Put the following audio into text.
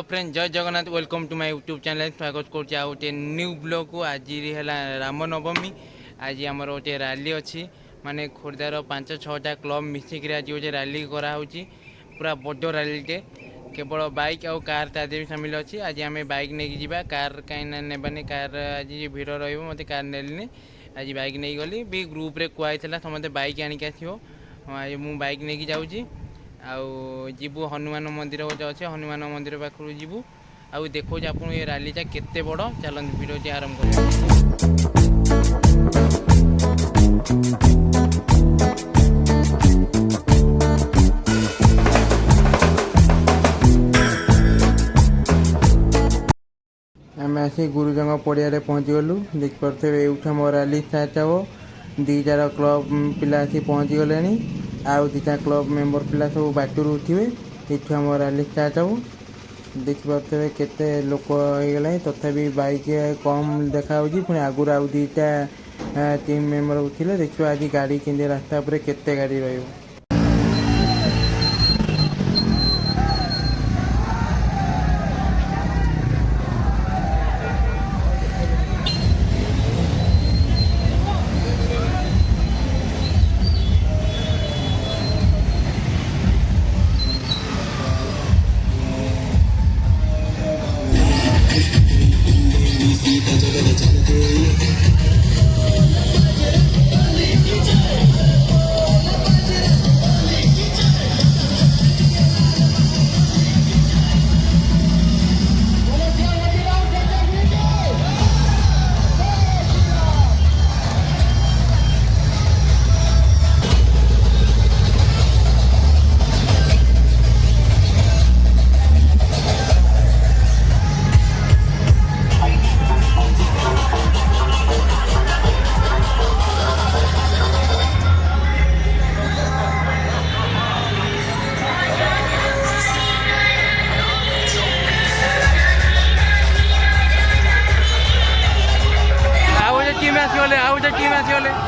Hello friend जय Jagannath welcome to my YouTube channel स्वागत करछी आ गोटे न्यू ब्लॉग को आज है रामनवमी। आज आमर गोटे रैली अच्छी माने खोर्धार 5-6टा क्लब मिसिक आज गोटे रैली कराऊँगी पूरा बड़ रैलीटे केवल बाइक आउ कार तादे सामिल अच्छी। आज आम बाइक नहीं जावा कार कहीं नेबानी कार आज भीड़ रत कार नेलिनी आज बाइक नहीं गली भी ग्रुप रे कहई समस्त बाइक आनिक आसो आज मु बाइक नहीं जाऊँगी जीवु हनुमान मंदिर गोटे अच्छे हनुमान मंदिर पाखु जीवु आउ देखो आप ये रैलीटा केते बड़ चलते भिडियो आरंभ कर आम आसी गुरुजंग पड़िया पहुँची गलु देखिपे ये रैली स्टार्ट हे 2-4 क्लब पिला आसी पहुँची गले आउ 2-4 क्लब मेंबर पिला सब बाटू उठे ये आम रैली स्टार्ट हो देखिपे केते लोक होगा तथापि बाइक कम देखा पुणी आगुरी आउ 2टा टीम मेंबर उठे देखिए आज गाड़ी के रास्ता पर केते गाड़ी रही। आउ टीम आसीगले